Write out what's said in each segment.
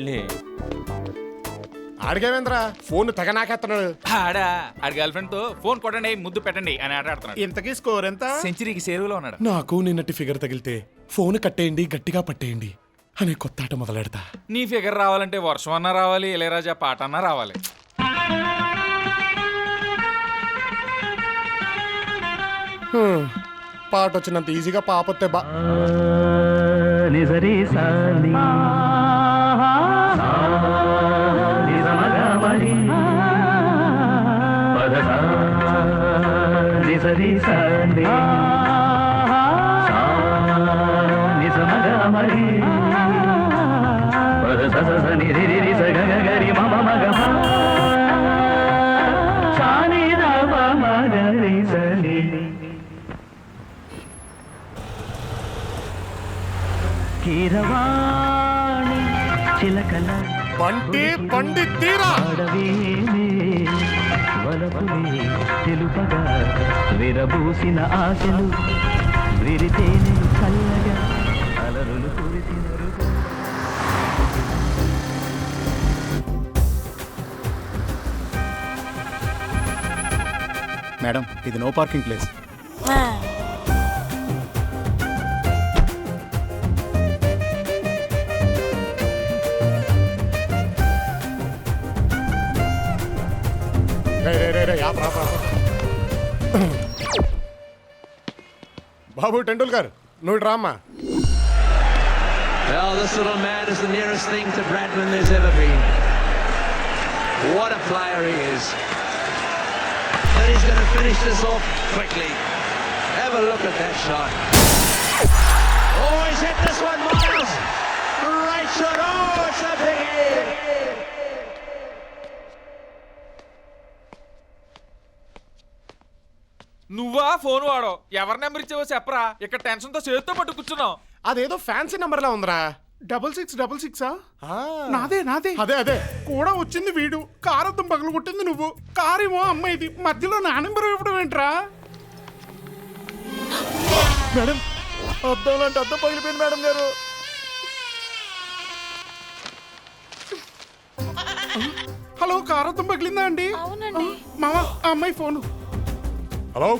పెళ్ళి. ఆడికేమేంద్రా ఫోన్ తెగ నాకేస్తున్నాడు. ఆడి girl friend తో ఫోన్ కొట్టండి ముద్దు పెట్టండి అని ఆట ఆడుతున్నాడు. ఇంతకీ స్కోర్ ఎంత? సెంచరీకి సేరులో ఉన్నాడు. నాకు నిన్నటి ఫిగర్ తగిలితే ఫోన్ కట్టేయండి గట్టిగా పట్టేయండి అనే కొత్త ఆట మొదలెడతా. నీ ఫిగర్ రావాలంటే వర్షం అన్నా రావాలి, ఇళయరాజా పాట అన్నా రావాలి. పాట వచ్చినంత ఈజీగా పాపొత్తే బా. కీరవాణి చిలకల బండి బండి తీరా వలపులే తెలుపగా విరబూసిన ఆశలు విరితేనే చల్లగా అలరులు కురిసిన మేడం ఇది నో పార్కింగ్ ప్లేస్. బాబు టెండూల్కర్ నువ్వు రామ్మా. Well, this little man is the nearest thing to Bradman there's ever been. What a player he is. And he's going to finish this off quickly. Have a look at that shot. Oh, he's hit this one, Miles. Right shot. Oh, it's a big hit. నువ్వా phone వాడో? ఎవరి number ఇచ్చావో చెప్పరా, ఇక్కడ tension తో చేతితో పట్టు కూర్చున్నావు. అదేదో ఫ్యాన్సీ నంబర్ లా ఉందిరా. 6666 నాదే అదే అదే కూడా వచ్చింది వీడు. కారు అద్దం పగలు కొట్టింది నువ్వు. కారేమో అమ్మాయిది. మధ్యలో నా నెంబర్ ఇవ్వడం ఏంట్రా? మేడం అద్దం లాంటి అద్దం పగిలిపోయింది మేడం గారు. హలో, కారు అద్దం పగిలిందా అండి? అవునండి. మామ ఆ అమ్మాయి ఫోను. హలో,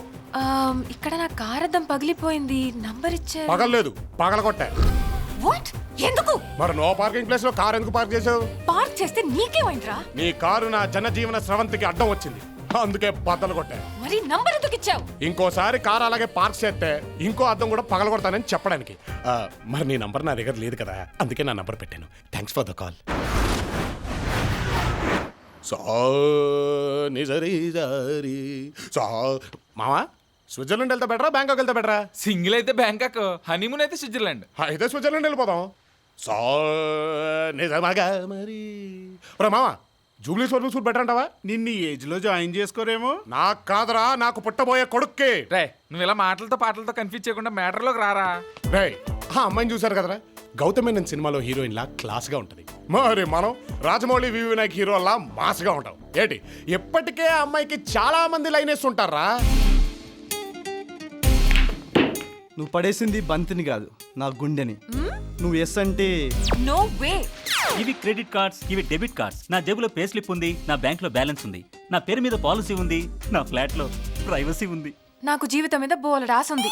ఇక్కడ నా కార్ అద్దం పగిలిపోయింది. నంబర్ ఇచ్చారు. పగలలేదు పగలగొట్టా. వాట్? ఎందుకు? మరి నో పార్కింగ్ ప్లేస్ లో కారు ఎందుకు పార్క్ చేసావు? పార్క్ చేస్తే నీకేమైందిరా? నీ కారు నా జనజీవన స్రవంతికి అడ్డం వచ్చింది, అందుకే బద్దలు కొట్టా. మరి నంబర్ ఎందుకు ఇచ్చావు? ఇంకోసారి కారు అలాగే పార్క్ చేస్తే ఇంకో అద్దం కూడా పగలగొడతానని చెప్పడానికి. మరి నీ నంబర్ నా దగ్గర లేదు కదా, అందుకే నా నంబర్ పెట్టాను. Thanks for the call. మావా స్విట్జర్లాండ్ వెళ్తా బెటరా బ్యాంకాక్ వెళ్తా బెటరా? సింగిల్ అయితే బ్యాంకాక్, హనీమూన్ అయితే స్విట్జర్లాండ్. అయితే స్విట్జర్లాండ్ వెళ్ళిపోదాం. నిజమాగా మరి మావా జూబ్లీ స్వర్గ స్కూల్ బెటర్ అంటావా? నిన్ను ఈ ఏజ్ లో జాయిన్ చేసుకోరేమో. నాకు కాదురా, నాకు పుట్టబోయే కొడుక్కి. రే నువ్వు ఇలా మాటలతో పాటలతో కన్ఫ్యూజ్ చేయకుండా మ్యాటర్లోకి రారా. రే ఆ అమ్మాయిని చూసారు కదరా, గౌతమ్ మేనన్ సినిమాలో హీరోయిన్ లా క్లాస్ గా ఉంటది. మరి మనం రాజమౌళి వి వినాయక్ హీరోలా మాస్ గా ఉంటాం ఏంటి? ఎప్పటికే ఆ అమ్మాయికి చాలా మంది లైన్ వేస్తుంటారా. నువ్వు పడేసింది బంతిని కాదు, నా గుండెని. నువ్వు ఎస్ అంటే నో వే. ఇవి క్రెడిట్ కార్డ్స్, ఇవి డెబిట్ కార్డ్స్. నా జేబులో పే స్లిప్ ఉంది, నా బ్యాంక్ లో బ్యాలెన్స్ ఉంది, నా పేరు మీద పాలసీ ఉంది, నా ఫ్లాట్ లో ప్రైవసీ ఉంది. నాకు జీవితం మీద బోలెడు ఆశ ఉంది.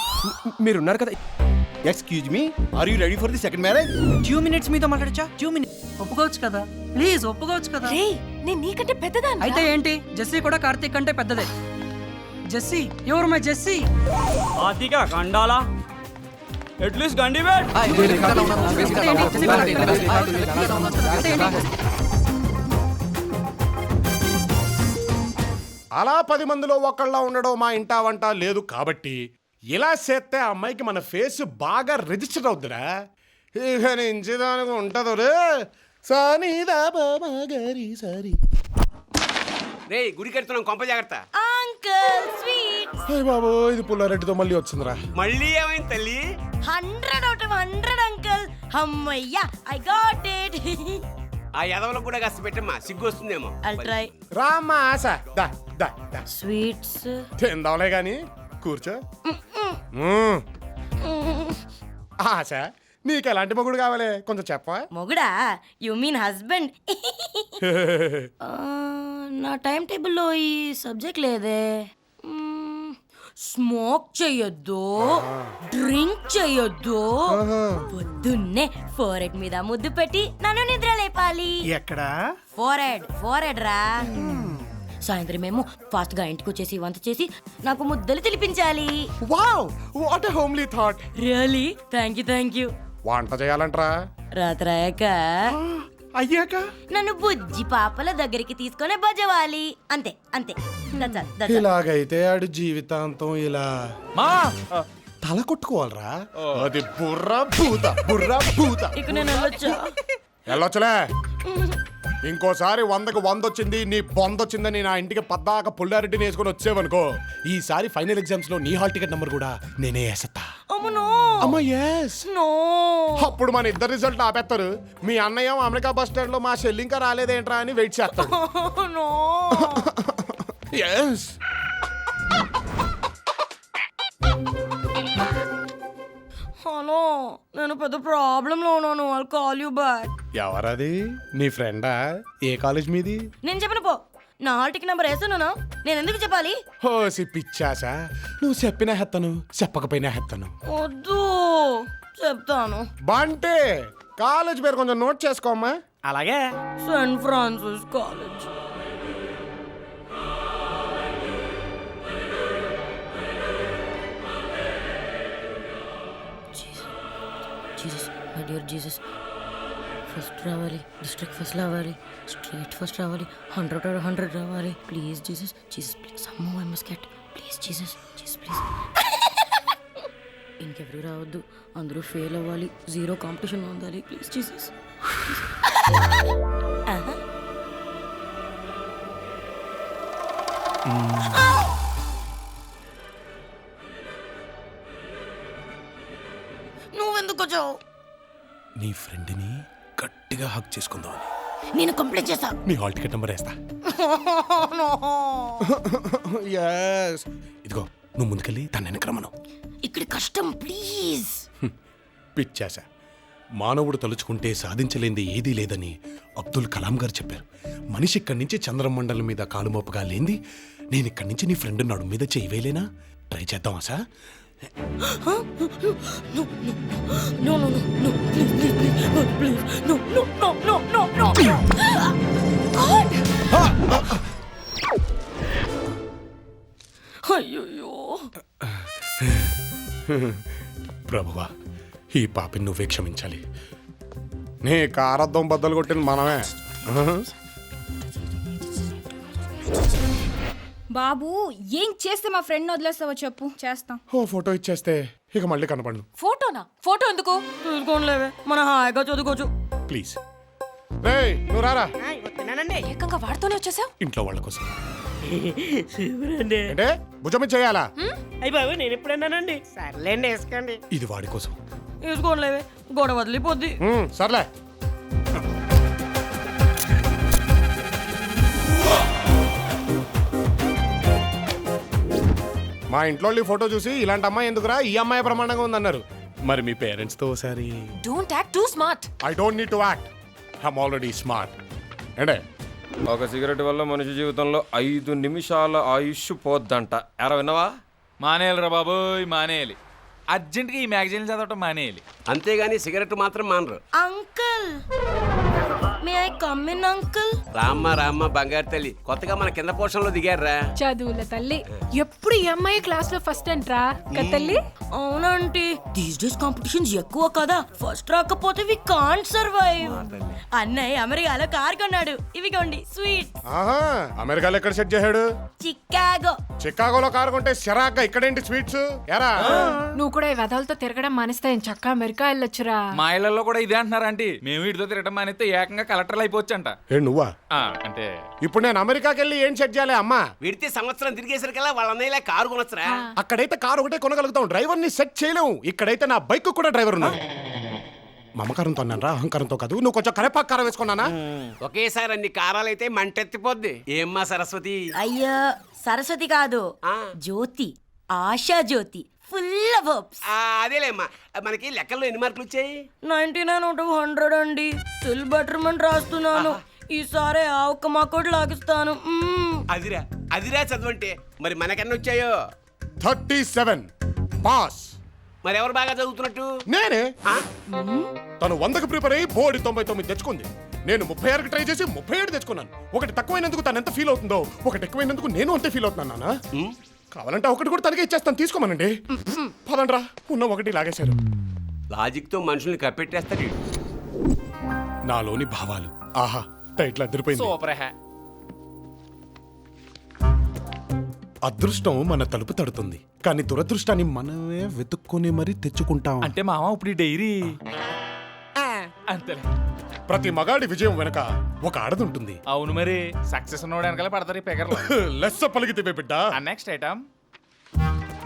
మీరున్నారు కదా. Excuse me, are you ready for the second marriage? 2 minutes మీతో మాట్లాడచ్చా? 2 minutes ఒప్పుకోవచ్చు కదా? ప్లీజ్ ఒప్పుకోవచ్చు కదా? రే నేను నీకంటే పెద్దదాన్ని. అయితే ఏంటి, జెస్సీ కూడా కార్తీక్ కంటే పెద్దదే. జెస్సీ, ఎవరు my Jessie? ఆతిగా గండాలా at least Gandi wait. అలా 10 మందిలో ఒకళ్ళ ఉండడం మా ఇంటా వంట లేదు కాబట్టి ఇలా చేస్తే ఆ అమ్మాయికి మన ఫేస్ బాగా రిజిస్టర్ అవుద్దిరా. ఇక నుంచి దానికి ఉంటదు రే. రే గుడి కడుతున్నాం, కొంప జాగ్రత్త. Uncle sweet. అయ్య బాబు, ఇది పుల్లారెడ్డితో మళ్ళీ వచ్చిందిరా. మళ్ళీ ఏమైంది తల్లి? 100 out of 100 అంకుల్. అమ్మయ్యా, ఐ గాట్ ఇట్. ఆ యదవలకు కూడా కాస్త పెట్టమ్మా, సిగ్గు వస్తుందేమో. ట్రై. రామ్మా ఆశ, దా దా దా. స్వీట్స్ తిందాంలే గాని కూర్చో. ఆశ, నీకు ఎలాంటి మొగుడు కావాలి కొంచెం చెప్పవా? మొగుడా యు మీన్ హస్బెండ్? నా టైం టేబుల్లో ఈ సబ్జెక్ట్ లేదే. స్మోక్ చెయ్యొద్దు, డ్రింక్ చెయ్యొద్దు, పొద్దున్నే ఫోరెడ్ మీద ముద్దు పెట్టి నన్ను నిద్ర లేపాలి. ఎక్కడా? ఫోరెడ్ రా. సాయంత్రం ఏమో ఫాస్ట్ గా ఇంటికి వచ్చేసి వంట చేసి నాకు ముద్దలు తినిపించాలి. Wow, what a homely thought. Really thank you. వంట చేయాలంట్రా? రాత్రి అయ్యాక నన్ను బుజ్జి పాపల దగ్గరికి తీసుకొని బజవాలి. అంతే. That's all. ఇలాగైతే ఆడు జీవితాంతం ఇలా మా తల కొట్టుకోవాలరా. అది బుర్ర భూత. ఇక నేను వెళ్ళొచ్చా? వెళ్ళొచ్చలే. ఇంకోసారి 100కి 100 వచ్చింది, నీ బొందొచ్చిందని నా ఇంటికి పద్దాక పుల్లారెడ్డిని వేసుకొని వచ్చేవనుకో, ఈసారి ఫైనల్ ఎగ్జామ్స్ లో నీ హాల్ టికెట్ నంబర్ కూడా నేనే వేస్తా. అమ్మా yes. అప్పుడు మన ఇద్దరు రిజల్ట్ ఆపేస్తారు. మీ అన్నయ్య అమెరికా బస్ స్టాండ్ లో మా షెల్ ఇంకా రాలేదేంట్రా అని వెయిట్ చేస్తాడు. yes. హలో, నేను పెద్ద ప్రాబ్లంలో ఉన్నాను. I'll call you back. ఎవరది? నీ ఫ్రెండా? ఏ కాలేజ్ మీది? నేను చెప్పను పో. నా హాల్ టికెట్ నెంబర్ వేస్తున్నాను. నేను ఎందుకు చెప్పాలి? హోసి పిచ్చాసా, నువ్వు చెప్పినా హెత్తను, చెప్పకపోయినా హెత్తను. వద్దు, చెప్తాను. బంటే, కాలేజ్ పేరు కొంచెం నోట్ చేసుకోమ్మా. అలాగే. Saint Francis college. Jesus, my dear Jesus, first రావాలి, డిస్ట్రిక్ట్ ఫస్ట్ రావాలి, స్ట్రీట్ ఫస్ట్ రావాలి, 100 రావాలి. ప్లీజ్ జీసస్, ప్లీజ్ సమ్మో I must get. Please Jesus please. ఇంకెవరు రావద్దు, అందరూ ఫెయిల్ అవ్వాలి, 0 కాంపిటీషన్ ఉండాలి. Please Jesus. నువ్వెందుకు వచ్చావు? నీ ఫ్రెండ్ని గట్టిగా హక్ చేసుకుందామని. నేను కంప్లైంట్ చేస్తా. నీ హాల్ టికెట్ నెంబర్ వేస్తా. yes. ఇదిగో, నువ్వు ముందుకెళ్ళి తన వెనక్రమను. ఇక్కడ కష్టం, ప్లీజ్. పిచ్చాసా, మానవుడు తలుచుకుంటే సాధించలేంది ఏదీ లేదని అబ్దుల్ కలాం గారు చెప్పారు. మనిషి ఇక్కడి నుంచి చంద్రమండలం మీద కాలుమోపగా లేంది, నేను ఇక్కడి నుంచి నీ ఫ్రెండ్ నడు మీద చేయవేలేనా? ట్రై చేద్దామా సార్? అయ్యో, ప్రభువా, ఈ పాపిని నువ్వే క్షమించాలి. నీ కారద్దం బద్దలు కొట్టింది మనమే. బాబు, ఏం చేస్తే మా ఫ్రెండ్ వదిలేస్తావో చెప్పు, చేస్తాం. ఓ ఫోటో ఇచ్చేస్తే ఇక మళ్ళీ కనపడను. ఫోటోనా? ఫోటో ఎందుకు? చూసుకోలేవే, మన హాయిగా చదువుకోవచ్చు. ప్లీజ్ రేయ్, నువ్వు రారా. ఏకంగా వాడుతూనే వచ్చేసావు. ఇంట్లో వాళ్ళ కోసం అంటే భుజం చేయాలా? అయ్యి బాబు, నేను ఎప్పుడన్నానండి? సర్లేండి, వేసుకోండి. ఇది వాడి కోసం. వేసుకోలేవే, గొడవ వదిలిపోద్ది. సర్లే. మా ఇంట్లో ఫోటో చూసి ఇలాంటి అమ్మాయి ఎందుకురా, ఈ అమ్మాయి ప్రమాణంగా ఉందన్నారు. మరి మీ పేరెంట్స్ తో ఒకసారి. Don't act two smart. I don't need to act, I'm already smart. అంటే ఒక సిగరెట్ వల్ల మనిషి జీవితంలో 5 నిమిషాల ఆయుష్ పోద్దంట. ఎరా విన్నావా? మానేయాలిరా బాబోయ్, మానేయాలి. అర్జెంట్గా ఈ మ్యాగజైన్ చదవటం మానేయాలి. అంతేగాని సిగరెట్ మాత్రం మానరు. Uncle, may I come in uncle? రామ్మ బంగారు తల్లి, కొత్తగా మన కింద పోర్షన్లో దిగారా? చదువుల తల్లి, ఎప్పుడు ఈ అమ్మాయి క్లాస్ లో ఫస్ట్ అంట్రా తల్లి. అవునంటీ, దీస్ డేస్ కాంపిటీషన్స్ ఎక్కువ కదా, ఫస్ట్ రాకపోతే వి కాంట్ సర్వైవ్. అన్నయ్య అమెరికాలో కార్ కొన్నాడు, ఇవిగోండి స్వీట్. అమెరికాలో ఎక్కడ సెట్ చేశాడు? చికాగో. చికాగోలో కారు కొంటే సిరాగ్గా ఇక్కడేంటి స్వీట్స్? ఎరా నువ్వు కూడా ఈ వెధలతో తిరగడం మానేస్తాయని చక్క అమెరికా వెళ్ళొచ్చురా. మా ఇళ్లలో కూడా ఇదే అంటున్నారు ఆంటీ. మేము వీటితో తిరగడం మానేస్తే ఏకంగా కలెక్టర్లు అయిపోవచ్చంట. నువ్వా? అంటే ఇప్పుడు నేను అమెరికాకి వెళ్ళి ఏం సెట్ చేయాలి అమ్మా? విడితే సంవత్సరం తిరిగేసరికల్లా వాళ్ళ అన్నయ్యలా కారు కొనొచ్చురా. అక్కడైతే కారు ఒకటే కొనగలుగుతాం, డ్రైవర్ ని సెట్ చేయలేము. ఇక్కడైతే నా బైక్ కూడా డ్రైవర్ ఉన్నాడు. మమకారంతో అన్నాను రా, అహంకారంతో కాదు. నువ్వు కొంచెం కరేపాకు కారం వేసుకున్నానా? ఒకేసారి అన్ని కారాలైతే మంటెత్తిపోద్ది. ఏమ్మా సరస్వతి? అయ్యో, సరస్వతి కాదు, జ్యోతి. ఆశాజ్యోతి ఫుల్ ఆఫ్ హోప్స్. అదేలేమ్మా, మనకి లెక్కల్లో ఎన్ని మార్కులు వచ్చాయి? 99 out of 100 అండి. స్టిల్ బెటర్మెంట్ రాస్తున్నాను. ఈసారి ఆ ఒక్క మాకోటి లాగిస్తాను. అదిరా చదువు అంటే. మరి మనకెన్ని వచ్చాయో? 37 పాస్. మరి ఎవరు బాగా చదువుతున్నట్టు? నేనే. తను 100కి ప్రిపేర్ అయ్యి బోర్డు 99 తెచ్చుకుంది. నేను 36కి ట్రై చేసి 37 తెచ్చుకున్నాను. ఒకటి తక్కువైనందుకు తను ఎంత ఫీల్ అవుతుందో, ఒకటి ఎక్కువైనందుకు నేను అంతే ఫీల్ అవుతున్నాను నాన్న. కావాలంటే ఒకటి కూడా తనకే ఇచ్చేస్తాను, తీసుకోమనండి. పదండ్రా, ఉన్న ఒకటి లాగేశారు. లాజిక్ తో మనుషుల్ని కప్పెట్టేస్తాడు. నాలోని భావాలు ఆహా టైట్లా అదిరిపోయింది. సూపర్. అదృష్టం మన తలుపు తడుతుంది, కానీ దురదృష్టాన్ని మనమే వెతుక్కుని మరీ తెచ్చుకుంటాం. అంటే మామ ఇప్పుడు ఈ డైరీ అంతేలే. ప్రతి మగాడి విజయం వెనక ఒక ఆడది ఉంటుంది. అవును, మరి సక్సెస్ ఉన్నోడు వెనకాల పడతారు ఈ పెగర్లు. లెస్స పలికితే బిడ్డ. Next item.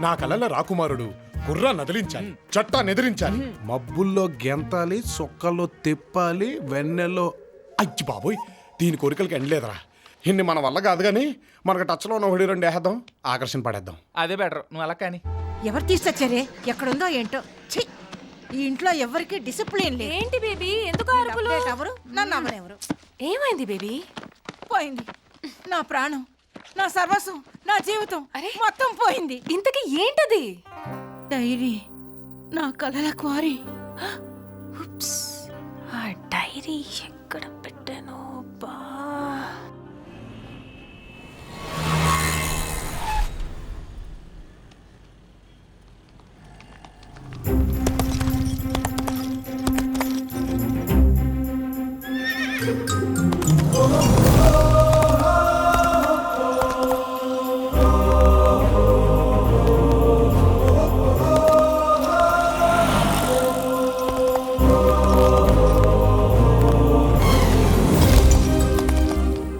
నా కలల రాకుమారుడు గుర్రా నదిలించాలి, చట్టా నెదిరించాలి, మబ్బుల్లో గెంతాలి, సొక్కల్లో తిప్పాలి, వెన్నెల్లో. అచ్చి బాబోయ్, దీని కోరికలకి ఎండలేదురా. ఇన్ని మన వల్ల కాదు కానీ మనకు టచ్లో ఉన్న ఒకటి రెండు వేసేద్దాం, ఆకర్షణ పడేద్దాం. అదే బెటర్, నువ్వు అలా కానీ. ఎవరు తీసుకొచ్చారే? ఎక్కడుందో ఏంటో. ఛీ, ఈ ఇంట్లో ఎవరికి డిసిప్లిన్ లేదు. ఏంటి బేబీ, ఎందుకు అరుపులు? ఎవరు నన్ను అమ్మనెవరు? ఏమైంది బేబీ? పోయింది నా ప్రాణం, నా సర్వస్వం, నా జీవితం మొత్తం పోయింది. ఇంతకీ ఏంటది? డైరీ, నా కలల క్వారీ. ఆ డైరీ ఎక్కడ పెట్టాను? బా,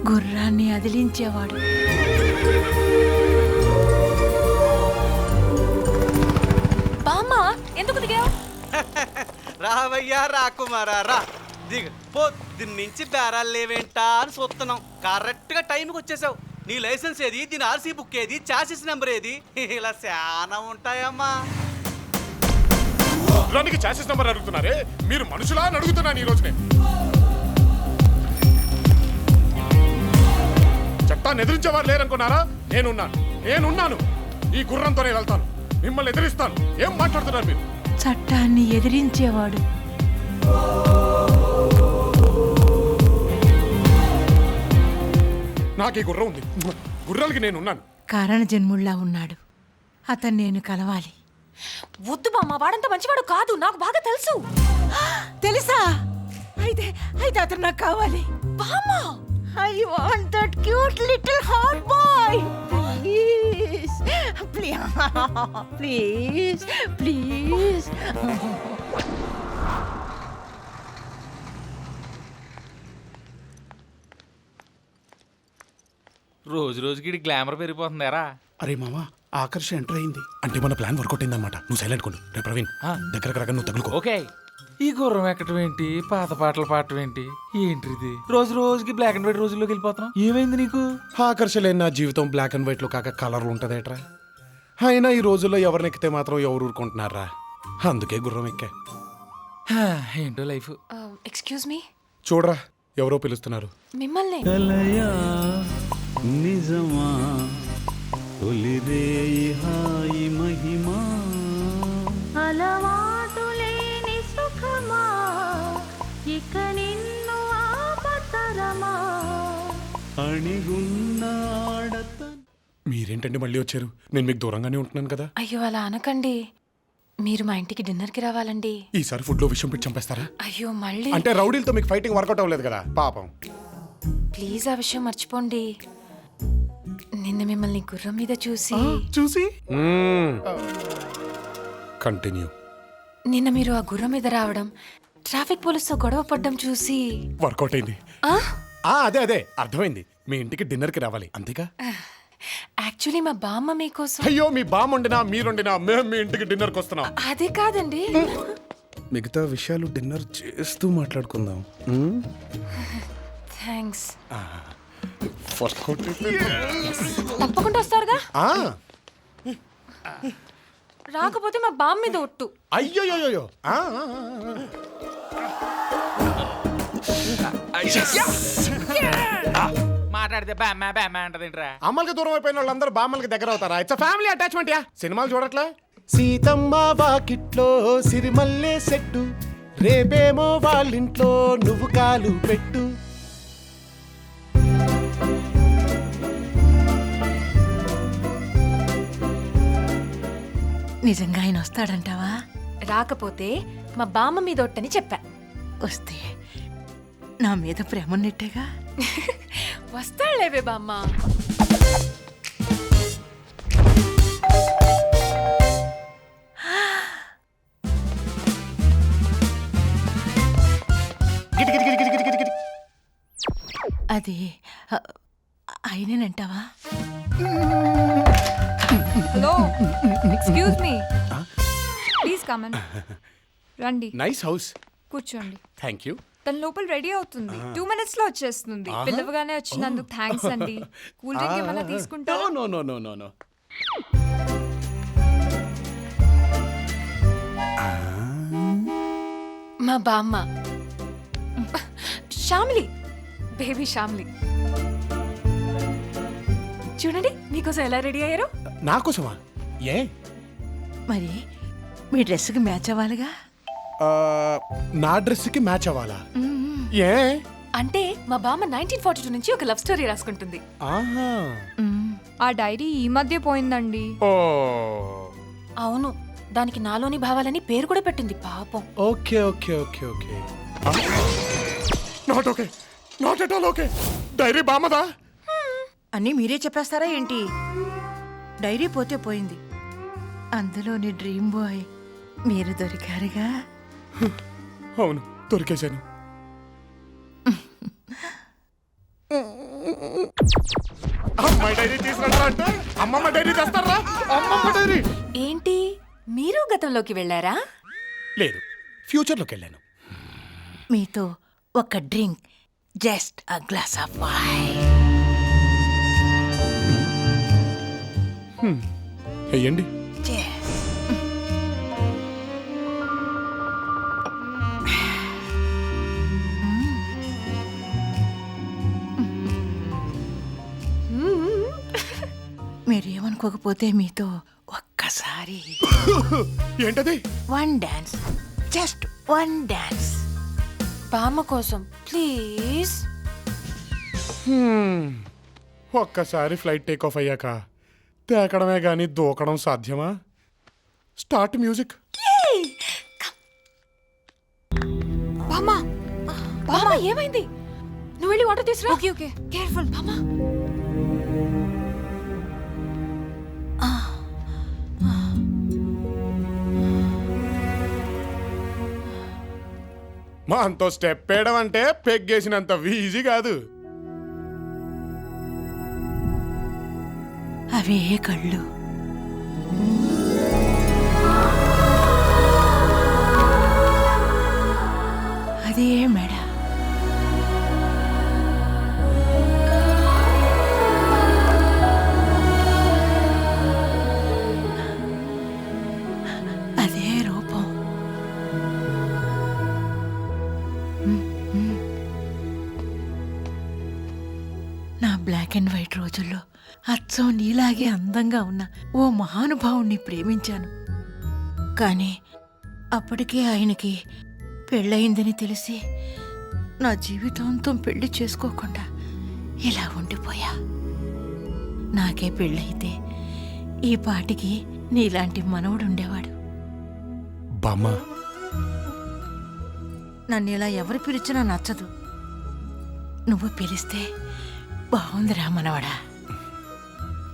గుర్రాన్ని అదిలించేవాడు. బామ్మా, ఎందుకు దిగావు? రావయ్యా రాకుమారా రా, దిగు. పొద్దున్నుంచి బేరాలు లేవేంటా అని చూస్తున్నాం. కరెక్ట్ గా టైంకి వచ్చేసావు. నీ లైసెన్స్ ఏది, దీని ఆర్సీ బుక్ ఏది, చాసిస్ నెంబర్ ఏది, ఇలా చాలా ఉంటాయమ్మా. గుర్రానికి చాసిస్ నెంబర్ అడుగుతున్నారే, మీరు మనుషులా అని అడుగుతున్నాను ఈ రోజునే. చట్టా ఎదిరించేవారు లేరనుకున్నారా? నేనున్నాను. ఈ గుర్రంతోనే వెళ్తాను, మిమ్మల్ని ఎదిరిస్తాను. ఏం మాట్లాడుతున్నారు మీరు? చట్టాన్ని ఎదిరించేవాడు. నాకు ఈ గుర్రం ఉంది, గుర్రాలకి నేనున్నాను. కారణ జన్ముళ్ళా ఉన్నాడు. అతను నేను కలవాలి. వద్దు బామ్మ, వాడంత మంచివాడు కాదు, నాకు బాగా తెలుసు. తెలుసా? అయితే అతను నాకు కావాలి. బామ్మ, I want that cute little hot boy. Please please please. రోజు రోజుకి గ్లామర్ పెరిగిపోతుందారా. అరే మామా, ఆకర్షణ ఎంటర్ అయింది అంటే మన ప్లాన్ వర్కౌట్ అయిందన్నమాట. నువ్వు సైలెంట్ కొండు. రే ప్రవీణ్, దగ్గరకు రాగా నువ్వు తగులుకో. ఓకే. ఈ గుర్రం ఎక్కడం ఏంటి, పాత పాటలు పాడటం ఏంటి, ఏంటిది? రోజు రోజుకి బ్లాక్ అండ్ వైట్ రోజుల్లోకి వెళ్ళిపోతున్నాం. ఏమైంది నీకు? ఆకర్షణ లేని నా జీవితం బ్లాక్ అండ్ వైట్ లో కాక కలర్లు ఉంటదేట్రా. అయినా ఈ రోజుల్లో ఎవరిని ఎక్కితే మాత్రం ఎవరు ఊరుకుంటున్నారా? అందుకే గుర్రం ఎక్కా. ఏంటో లైఫ్. Excuse me. చూడరా, ఎవరో పిలుస్తున్నారు. మిమ్మల్ని. కలయా నిజమా, తొలిరే హాయి మహిమా, అలవాటు లేని సుఖమా, ఇక నిన్ను ఆపతరమా. అణిగున్న ఆడత. మీరేంటండి మళ్ళీ వచ్చారు? నేను మీకు దూరంగానే ఉంటున్నాను కదా. అయ్యో అలా అనకండి, మీరు మా ఇంటికి డిన్నర్కి రావాలండి. ఈసారి ఫుడ్ లో విషయం పెట్టి చంపేస్తారా? అయ్యో మళ్ళీ. అంటే రౌడీలతో మీకు ఫైటింగ్ వర్కౌట్ అవ్వలేదు కదా పాపం. ప్లీజ్ ఆ విషయం మర్చిపోండి. నిన్న మిమ్మల్ని గుర్రం మీద చూసి కంటిన్యూ. నిన్న మీరు ఆ గుర్రం మీద రావడం, ట్రాఫిక్ పోలీసుతో గొడవ పడ్డం చూసి వర్కౌట్ అయింది. అదే అర్థమైంది. మీ ఇంటికి డిన్నర్ కి రావాలి అంతేగా? యాక్చువల్లీ మా బామ్మ మీకోసం. అయ్యో, మీ బామ్మ వండినా మీరుండినా మేము మీ ఇంటికి డిన్నర్ కి వస్తున్నాం. అదే కాదండి, మిగతా విషయాలు డిన్నర్ చేస్తూ మాట్లాడుకుందాం. థ్యాంక్స్. వర్కౌట్ తప్పకుండా వస్తారుగా? రాకపోతే మా బామ్మ మీద ఒట్టు. అయ్యోయ్యో మాట్లాడితే బామ్మ బామ్మ అంటదేంట్రా? అమ్మలకి దూరం అయిపోయిన వాళ్ళందరూ బామ్మలకి దగ్గర అవుతారా? It's family attachment yeah. సినిమాలు చూడట్లే? సీతమ్మ వాకిట్లో సిరిమల్లే సెట్టు, రేపేమో వాళ్ళింట్లో నువ్వు కాలు పెట్టు. నిజంగా ఆయన వస్తాడంటావా? రాకపోతే మా బామ్మ మీద ఒట్టని చెప్పా. వస్తే నా మీద ప్రేమన్నట్టేగా. వస్తాడులేవే బామ్మ. అది ఆయనేనంటావా? Hello, excuse me, please come in. రండి, నైస్ హౌస్. కూర్చోండి. Thank you. తన లోపల రెడీ అవుతుంది, 2 minutes లో వచ్చేస్తుంది. పిల్లవగానే వచ్చినందుకు థ్యాంక్స్ అండి. కూల్ డ్రింక్ ఏమైనా తీసుకుంటారా? No no no no no. మా బామ్మ శ్యామ్లి, బేబీ శ్యామ్లి. చూడండి మీకోసం ఎలా రెడీ అయ్యారు. నాకోసమా? ఏ మరి మీ డ్రెస్కి మ్యాచ్ అవ్వాలిగా. నా డ్రెస్కి మ్యాచ్ అవ్వాలా? ఏ అంటే మా బామ్మ 1942 నుంచి ఒక లవ్ స్టోరీ రాసుకుంటుంది. ఆహా. ఆ డైరీ ఈ మధ్య పోయిందండి. ఓ అవును, దానికి నాలోని భావాలని పేరు కూడా పెట్టింది పాపం. Okay okay okay okay. Not okay, not at all okay. Diary బామ్మదా? అన్నీ మీరే చెప్పేస్తారా ఏంటి? డైరీ పోతే పోయింది, అందులోని డ్రీమ్ బాయ్ మీరు దొరికారుగా. అవును, దొరికేశాను. అమ్మాయి డైరీ తీసుకురా అంటే అమ్మమ్మ డైరీ తెస్తారా? అమ్మమ్మ డైరీ ఏంటి మీరు గతంలోకి వెళ్ళారా? లేదు, ఫ్యూచర్లోకి వెళ్ళాను. మీతో ఒక drink, just a glass of wine. వెయ్యండి. మీరేమనుకోకపోతే మీతో ఒక్కసారి ఏంటది? 1 డాన్స్, జస్ట్ 1 డాన్స్. బామ్మ కోసం ప్లీజ్. ఒక్కసారి ఫ్లైట్ టేక్ ఆఫ్ అయ్యాక తేకడమే కానీ దూకడం సాధ్యమా? Start music. బామ్మ, బామ్మ ఏమైంది? నువ్వు వెళ్ళి వాటర్ తీసురా. ఓకే ఓకే, కేర్ఫుల్ బామ్మ. మా అంతో స్టెప్ వేయడం అంటే పెగ్గేసినంత ఈజీ కాదు. అవే కళ్ళు, అదే మెడ, అదే రూపం. నా బ్లాక్ అండ్ వైట్ రోజుల్లో అచ్చం నీలాగే అందంగా ఉన్న ఓ మహానుభావుణ్ణి ప్రేమించాను. కానీ అప్పటికే ఆయనకి పెళ్ళయిందని తెలిసి నా జీవితాంతం పెళ్లి చేసుకోకుండా ఇలా ఉండిపోయా. నాకే పెళ్ళయితే ఈ పాటికి నీలాంటి మనవడు ఉండేవాడు. బామ్మ, నన్ను ఇలా ఎవరు పిలిచినా నచ్చదు. నువ్వు పిలిస్తే బాగుందిరా మనవడా.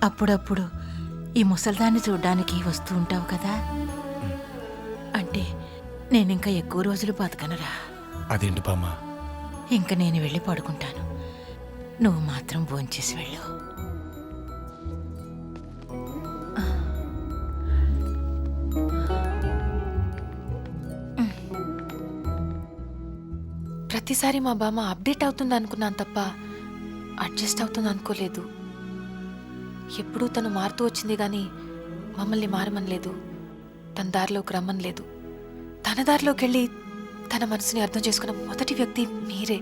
అప్పుడప్పుడు ఈ ముసల్దాన్ని చూడ్డానికి వస్తూ ఉంటావు కదా, అంటే నేనింకా ఎక్కువ రోజులు బతకనురా. అదేంటి బామ్మ? ఇంక నేను వెళ్ళి పడుకుంటాను, నువ్వు మాత్రం భోంచేసి వెళ్ళు. ప్రతిసారి మా బామ్మ అప్డేట్ అవుతుంది అనుకున్నాను తప్ప అడ్జస్ట్ అవుతుంది అనుకోలేదు. ఎప్పుడూ తను మారుతూ వచ్చింది కానీ మమ్మల్ని మారమనలేదు, తన దారిలోకి రమ్మనలేదు. తన దారిలోకి వెళ్ళి తన మనసుని అర్థం చేసుకున్న మొదటి వ్యక్తి మీరే.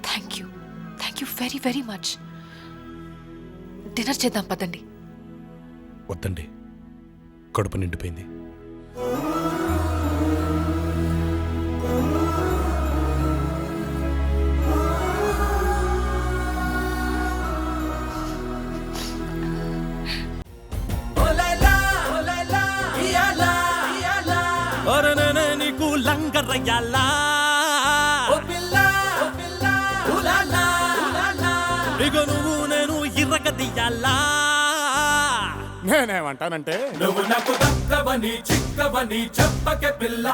Thank you very very much. Dinner చేద్దాం పదండి. వద్దండి, కడుపు నిండిపోయింది. నీకు లంగరయ్యాలా ఇక నువ్వు నేను ఇరగదీయాలా. నేనేమంటానంటే నువ్వు నాకు దక్కవని చిక్కవని చెప్పకే పిల్ల,